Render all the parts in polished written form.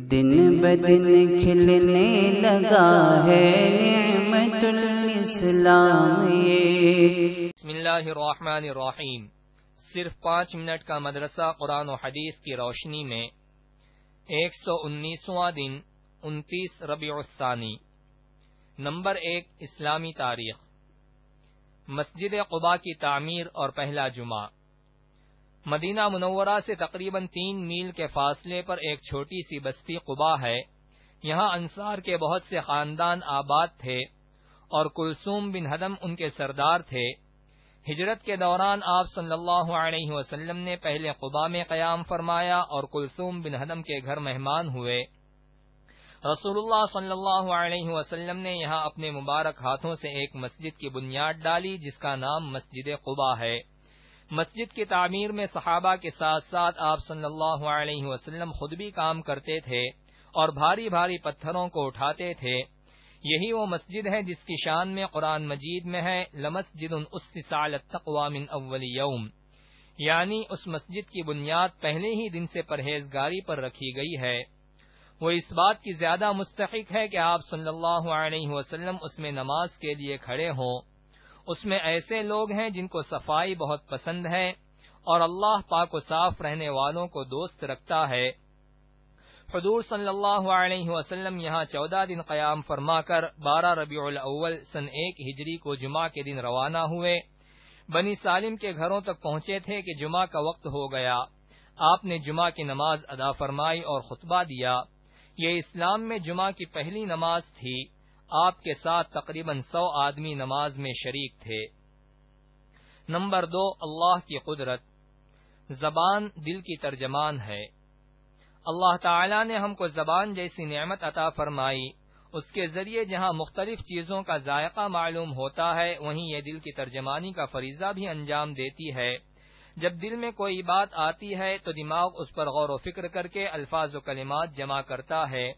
دن بدن کھلنے لگا ہے نعمت الاسلام یہ۔ بسم اللہ الرحمن الرحیم۔ صرف 5 منٹ کا مدرسہ قرآن و حدیث کی روشنی میں 119واں دن 29 ربیع الثانی۔ نمبر 1 اسلامی تاریخ۔ مسجد قباء کی تعمیر اور پہلا جمعہ۔ مدینہ منورہ سے تقریباً 3 میل کے فاصلے پر ایک چھوٹی سی بستی قباء ہے۔ یہاں انصار کے بہت سے خاندان آباد تھے اور کلثوم بن ہدم ان کے سردار تھے۔ ہجرت کے دوران آپ صلی اللہ علیہ وسلم نے پہلے قباء میں قیام فرمایا اور کلثوم بن ہدم کے گھر مہمان ہوئے۔ رسول اللہ صلی اللہ علیہ وسلم نے یہاں اپنے مبارک ہاتھوں سے ایک مسجد کی بنیاد ڈالی جس کا نام مسجد قباء ہے۔ مسجد کی تعمیر میں صحابہ کے ساتھ ساتھ آپ صلی اللہ علیہ وسلم خود بھی کام کرتے تھے اور بھاری بھاری پتھروں کو اٹھاتے تھے۔ یہی وہ مسجد ہے جس کی شان میں قرآن مجید میں ہے لمسجد اسس علی التقوی من اول یوم، یعنی اس مسجد کی بنیاد پہلے ہی دن سے پرہیزگاری پر رکھی گئی ہے۔ وہ اس بات کی زیادہ مستحق ہے کہ آپ صلی اللہ علیہ وسلم اس میں نماز کے لیے کھڑے ہوں۔ اس میں ایسے لوگ ہیں جن کو صفائی بہت پسند ہے اور اللہ پاک و صاف رہنے والوں کو دوست رکھتا ہے۔ حضور صلی اللہ علیہ وسلم یہاں 14 دن قیام فرما کر 12 ربیع الاول سن 1 ہجری کو جمعہ کے دن روانہ ہوئے۔ بنی سالم کے گھروں تک پہنچے تھے کہ جمعہ کا وقت ہو گیا۔ آپ نے جمعہ کی نماز ادا فرمائی اور خطبہ دیا۔ یہ اسلام میں جمعہ کی پہلی نماز تھی۔ آپ کے ساتھ تقریباً 100 آدمی نماز میں شریک تھے۔ نمبر 2 اللہ کی قدرت۔ زبان دل کی ترجمان ہے۔ اللہ تعالی نے ہم کو زبان جیسی نعمت عطا فرمائی۔ اس کے ذریعے جہاں مختلف چیزوں کا ذائقہ معلوم ہوتا ہے وہیں یہ دل کی ترجمانی کا فریضہ بھی انجام دیتی ہے۔ جب دل میں کوئی بات آتی ہے تو دماغ اس پر غور و فکر کر کے الفاظ و کلمات جمع کرتا ہے،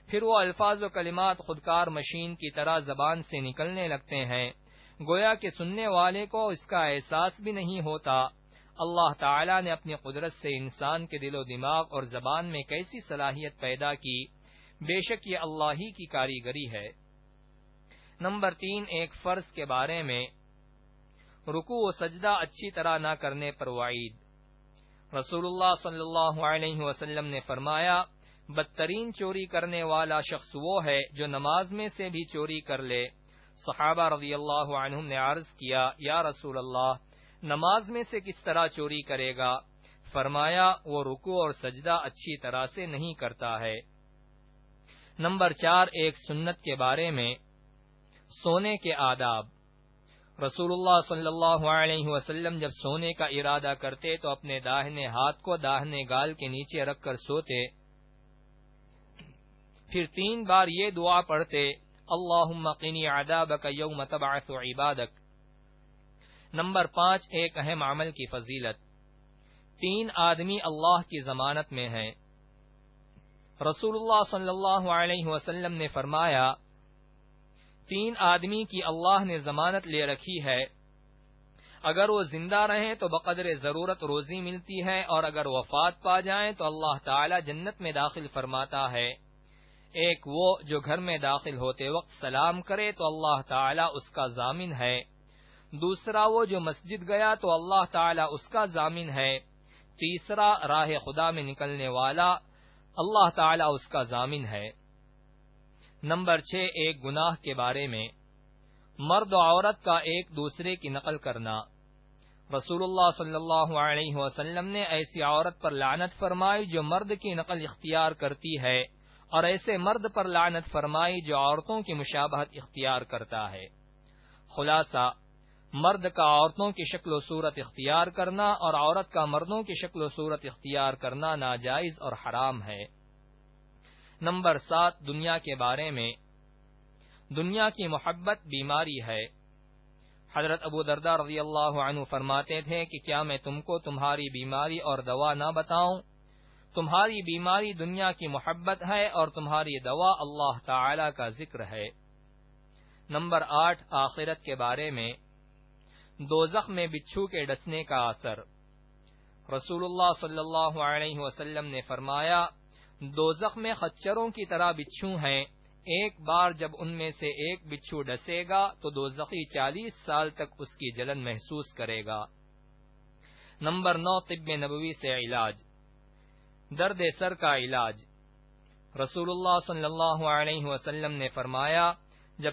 پھر وہ الفاظ و کلمات خودکار مشین کی طرح زبان سے نکلنے لگتے ہیں، گویا کہ سننے والے کو اس کا احساس بھی نہیں ہوتا۔ اللہ تعالی نے اپنی قدرت سے انسان کے دل و دماغ اور زبان میں کیسی صلاحیت پیدا کی، بے شک یہ اللہ ہی کی کاریگری ہے۔ نمبر 3 ایک فرض کے بارے میں۔ رکوع و سجدہ اچھی طرح نہ کرنے پر وعید۔ رسول اللہ صلی اللہ علیہ وسلم نے فرمایا، بدترین چوری کرنے والا شخص وہ ہے جو نماز میں سے بھی چوری کر لے۔ صحابہ رضی اللہ عنہم نے عرض کیا، یا رسول اللہ، نماز میں سے کس طرح چوری کرے گا؟ فرمایا، وہ رکوع اور سجدہ اچھی طرح سے نہیں کرتا ہے۔ نمبر 4 ایک سنت کے بارے میں۔ سونے کے آداب۔ رسول اللہ صلی اللہ علیہ وسلم جب سونے کا ارادہ کرتے تو اپنے داہنے ہاتھ کو داہنے گال کے نیچے رکھ کر سوتے، پھر 3 بار یہ دعا پڑھتے، اللہم قنی عذابک یوم تبعث عبادک۔ نمبر 5 ایک اہم عمل کی فضیلت۔ 3 آدمی اللہ کی ضمانت میں ہیں۔ رسول اللہ صلی اللہ علیہ وسلم نے فرمایا، 3 آدمی کی اللہ نے ضمانت لے رکھی ہے، اگر وہ زندہ رہیں تو بقدر ضرورت روزی ملتی ہے اور اگر وفات پا جائیں تو اللہ تعالی جنت میں داخل فرماتا ہے۔ ایک وہ جو گھر میں داخل ہوتے وقت سلام کرے تو اللہ تعالی اس کا ضامن ہے، دوسرا وہ جو مسجد گیا تو اللہ تعالی اس کا ضامن ہے، تیسرا راہ خدا میں نکلنے والا، اللہ تعالی اس کا ضامن ہے۔ نمبر 6 ایک گناہ کے بارے میں۔ مرد و عورت کا ایک دوسرے کی نقل کرنا۔ رسول اللہ صلی اللہ علیہ وسلم نے ایسی عورت پر لعنت فرمائی جو مرد کی نقل اختیار کرتی ہے اور ایسے مرد پر لعنت فرمائی جو عورتوں کی مشابہت اختیار کرتا ہے۔ خلاصہ، مرد کا عورتوں کی شکل و صورت اختیار کرنا اور عورت کا مردوں کی شکل و صورت اختیار کرنا ناجائز اور حرام ہے۔ نمبر 7 دنیا کے بارے میں۔ دنیا کی محبت بیماری ہے۔ حضرت ابو درداء رضی اللہ عنہ فرماتے تھے کہ کیا میں تم کو تمہاری بیماری اور دوا نہ بتاؤں؟ تمہاری بیماری دنیا کی محبت ہے اور تمہاری دوا اللہ تعالی کا ذکر ہے۔ نمبر 8 آخرت کے بارے میں۔ دوزخ میں بچھو کے ڈسنے کا اثر۔ رسول اللہ صلی اللہ علیہ وسلم نے فرمایا، دوزخ میں خچروں کی طرح بچھو ہیں، ایک بار جب ان میں سے ایک بچھو ڈسے گا تو دوزخی 40 سال تک اس کی جلن محسوس کرے گا۔ نمبر 9، طب نبوی سے علاج۔ درد سر کا علاج۔ رسول اللہ صلی اللہ علیہ وسلم نے فرمایا، جب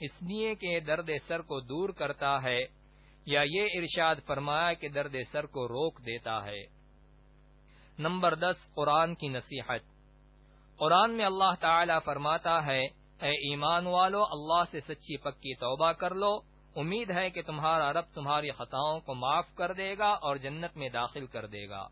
اس لیے کہ یہ درد سر کو دور کرتا ہے، یا یہ ارشاد فرمایا کہ درد سر کو روک دیتا ہے۔ نمبر 10، قرآن کی نصیحت۔ قرآن میں اللہ تعالی فرماتا ہے، اے ایمان والو، اللہ سے سچی پکی توبہ کر لو، امید ہے کہ تمہارا رب تمہاری خطاؤں کو معاف کر دے گا اور جنت میں داخل کر دے گا۔